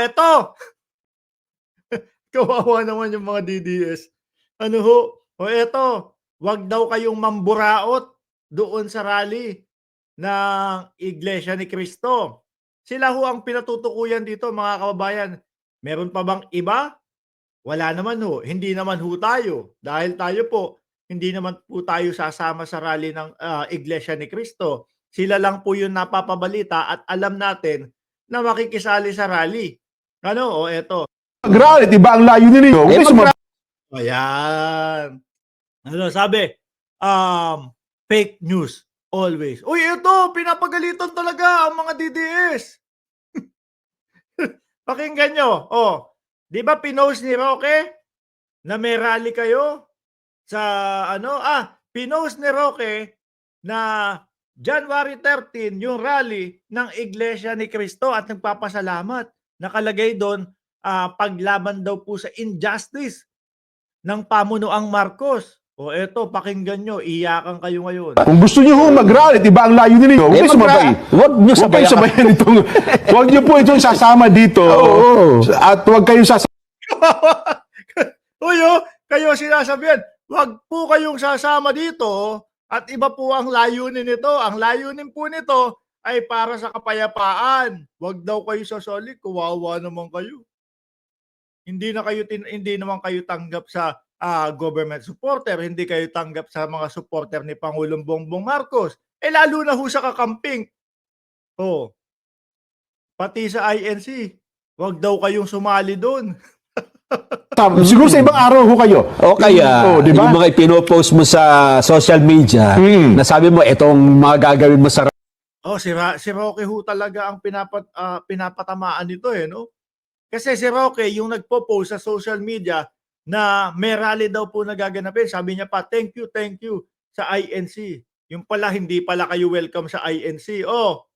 eto, kawawa naman yung mga DDS. Ano ho, o eto, 'wag daw kayong mamburaot doon sa rally ng Iglesia ni Cristo. Sila ho ang pinatutukuyan dito, mga kababayan. Meron pa bang iba? Wala naman ho, hindi naman ho tayo. Dahil tayo po, hindi naman po tayo sasama sa rally ng, Iglesia ni Cristo. Sila lang po yung napapabalita at alam natin na makikisali sa rally. Ano, o eto. Mag-rally, iba ang layunin ninyo. Ayan. Ano sabi? Fake news always. Uy, ito, pinapagalitan talaga ang mga DDS. Pakinggan nyo. Oh, di ba pinost ni Roque na may rally kayo sa ano? Pinost ni Roque na January 13 yung rally ng Iglesia ni Cristo at nagpapasalamat. Nakalagay doon, paglaban daw po sa injustice ng pamunuang Marcos. O eto, pakinggan nyo, iyakan kayo ngayon. Kung gusto niyo ho mag-rally, iba ang layunin ninyo. Huwag kayo sumabay. Huwag niyo Huwag kayo sabayan. sabayan itong... Huwag niyo po itong sasama dito. Oo. At huwag kayong sasama. Uy, kayo sinasabihan, wag po kayong sasama dito at iba po ang layunin nito. Ang layunin po nito ay para sa kapayapaan. Wag daw kayo sasali, kawawa naman kayo. Hindi naman kayo tanggap sa government supporter, hindi kayo tanggap sa mga supporter ni Pangulong Bongbong Marcos. Lalo na ho sa kakamping. Oh, pati sa INC, wag daw kayong sumali doon. Siguro sa ibang araw ho kayo. O kaya, di ba? yung mga ipinopost mo sa social media, na sabi mo, itong mga gagawin mo sa Oh, si Roque ho talaga ang pinapatamaan nito no? Kasi si Roque yung nagpo-post sa social media na may rally daw po na gaganapin. Sabi niya pa, thank you sa INC. Yung pala, hindi pala kayo welcome sa INC. Oh,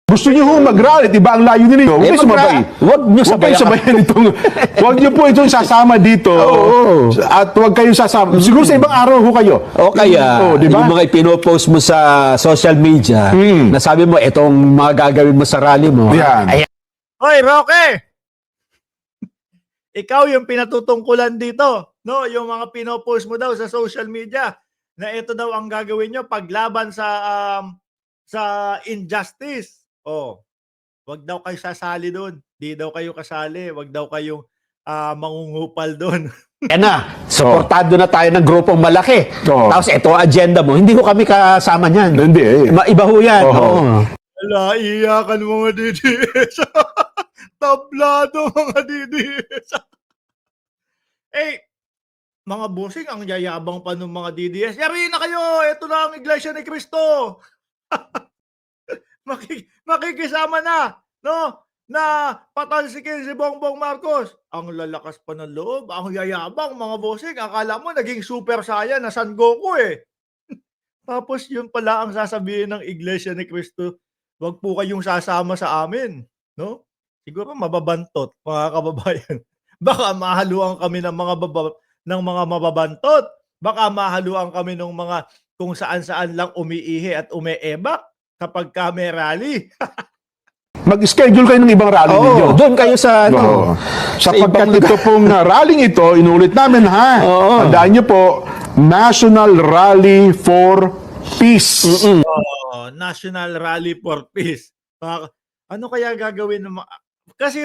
Gusto niyo ho mag-rally, iba ang layunin ninyo. Huwag kayo sumabay. Huwag niyo Huwag kayo sabayan itong... Huwag niyo po itong sasama dito. Oo. At huwag kayong sasama. Siguro sa ibang araw ho kayo. O kaya, di ba? yung mga ipinopost mo sa social media, na sabi mo, itong mga gagawin mo sa rally mo. Yan. Ayan. Hoy, Roque! Ikaw yung pinatutungkulan dito, no? Yung mga pinopost mo daw sa social media na ito daw ang gagawin nyo paglaban sa injustice. Oh, wag daw kayo sasali doon. Di daw kayo kasali. Wag daw kayong mangungupal doon. Yan na, suportado na tayo ng grupong malaki. Oo. Tapos ito ang agenda mo, hindi ko kami kasama niyan. Hindi. Iba ho yan. Oo. Oo. Wala, iyakan mga DDS. Tablado mga DDS. Mga bossing, ang yayabang pa ng mga DDS. Yari na kayo! Ito na ang Iglesia ni Cristo! Makikisama na, no? Na patalsikin si Bongbong Marcos. Ang lalakas pa ng loob, ang yayabang mga bossing. Akala mo naging Super Saiyan na San Goku Tapos yun pala ang sasabihin ng Iglesia ni Cristo. Wag po kayong sasama sa amin, no? Siguro mababantot, mga kababayan. Baka mahaluan kami ng mga mababantot. Baka mahaluan kami ng mga kung saan-saan lang umiihi at umeebak kapag may rally. Mag-schedule kayo ng ibang rally ninyo. Oo, doon kayo sa Oo. Sapagkat ibang ito pong rally ito, inulit namin ha. Oo. Tandaan niyo po, National Rally for Peace. National Rally for Peace. Ano kaya gagawin ng mga... Kasi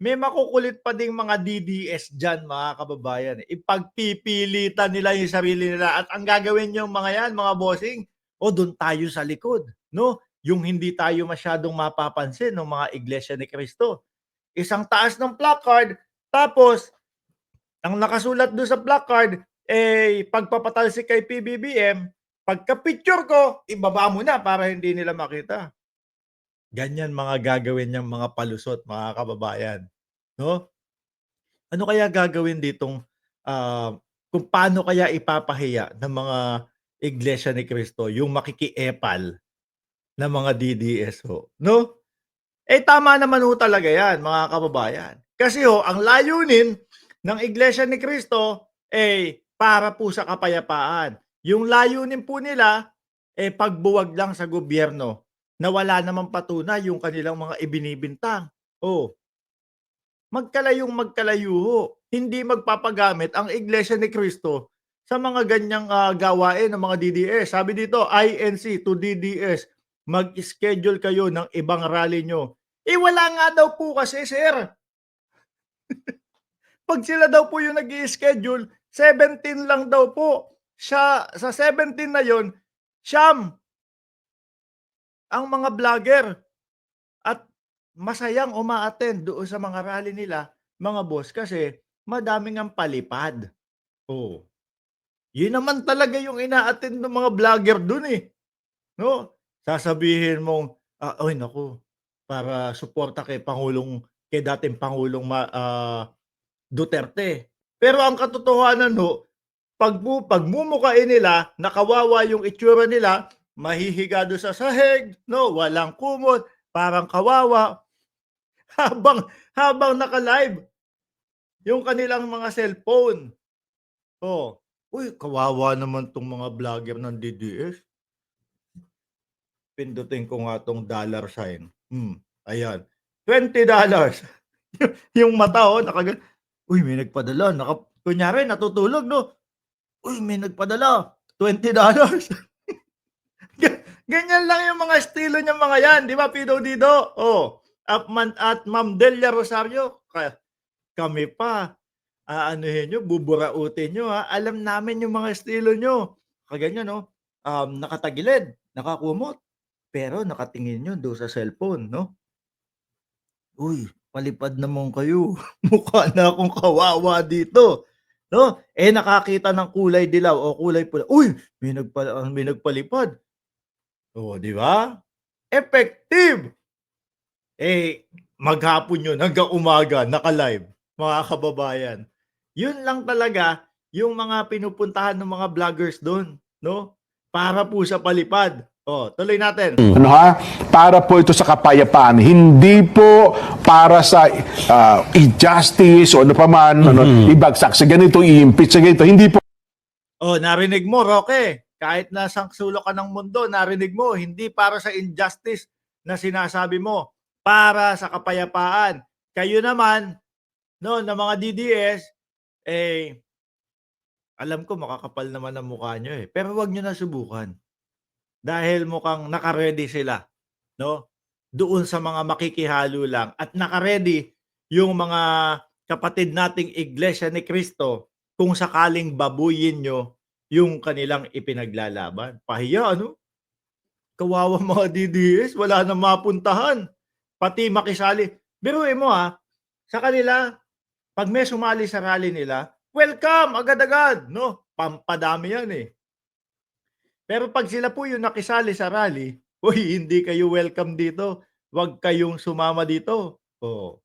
may makukulit pa ding mga DDS dyan, mga kababayan. Ipagpipilitan nila yung sarili nila. At ang gagawin yung mga yan, mga bossing, doon tayo sa likod. No? Yung hindi tayo masyadong mapapansin ng mga Iglesia ni Cristo. Isang taas ng placard, tapos, ang nakasulat doon sa placard, pagpapatalsik kay PBBM, pagka-picture ko, ibaba mo na para hindi nila makita. Ganyan mga gagawin niyang mga palusot, mga kababayan. No? Ano kaya gagawin ditong, kung paano kaya ipapahiya ng mga Iglesia ni Cristo yung makikiepal na mga DDS no? Tama naman talaga yan, mga kababayan. Kasi ang layunin ng Iglesia ni Cristo para po sa kapayapaan. Yung layunin po nila pagbuwag lang sa gobyerno na wala namang patunay yung kanilang mga ibinibintang. magkalayo ho. Hindi magpapagamit ang Iglesia ni Cristo sa mga ganyang gawain ng mga DDS. Sabi dito, INC to DDS, mag-schedule kayo ng ibang rally nyo. Wala nga daw po kasi, sir. Pag sila daw po yung nag-i-schedule, 17 lang daw po. Sa 17 na yon, siyam ang mga vlogger. At masayang uma-attend doon sa mga rally nila, mga boss, kasi madaming ang palipad. Oh. Yun naman talaga yung ina-attend ng mga vlogger dun eh. No? Sasabihin mong, ay naku, para suporta kay dating Pangulong Duterte. Pero ang katotohanan ho, pagmumukain nila, nakawawa yung itsura nila, mahihiga doon sa sahig, no, walang kumot, parang kawawa, habang naka-live yung kanilang mga cellphone. Oh, uy, kawawa naman tong mga vlogger ng DDS. Pindutin ko nga tong dollar sign. Ayan. $20. Yung mata uy, may nagpadala. Kunyari, natutulog, no? Uy, may nagpadala. $20. Ganyan lang yung mga estilo niya mga yan. Di ba, Pido Dido? Oh. At Ma'am Delia Rosario, kami pa. Aanuhin nyo, buburautin nyo, ha? Alam namin yung mga estilo nyo. Kaganyan, no? Nakatagilid, nakakumot. Pero nakatingin nyo doon sa cellphone, no? Uy, palipad naman kayo. Mukha na akong kawawa dito. No? Nakakita ng kulay dilaw o kulay pula. Uy, may nagpalipad. Oh, di ba? Effective. Maghapon yun hanggang umaga, naka-live, mga kababayan. Yun lang talaga yung mga pinupuntahan ng mga vloggers doon, no? Para po sa palipad. Oh, tuloy natin. Para po ito sa kapayapaan, hindi po para sa injustice o ano pa man, ibagsak sa ganito, i-impeach sa ganito, hindi po. Oh, narinig mo, Roque. Kahit nasang sulok ka ng mundo, narinig mo, hindi para sa injustice na sinasabi mo, para sa kapayapaan. Kayo naman, no, na mga DDS, alam ko makakapal naman ang mukha nyo eh. Pero wag nyo na subukan. Dahil mukhang naka-ready sila, no? Doon sa mga makikihalo lang. At naka-ready yung mga kapatid nating Iglesia ni Cristo kung sakaling babuyin nyo yung kanilang ipinaglalaban. Pahiya, ano? Kawawa mga DDS, wala na mapuntahan. Pati makisali. Biruin mo sa kanila, pag may sumali sa rally nila, welcome, agad-agad, no? Pampadami yan eh. Pero pag sila po yung nakisali sa rally, uy, hindi kayo welcome dito. Huwag kayong sumama dito. Oh.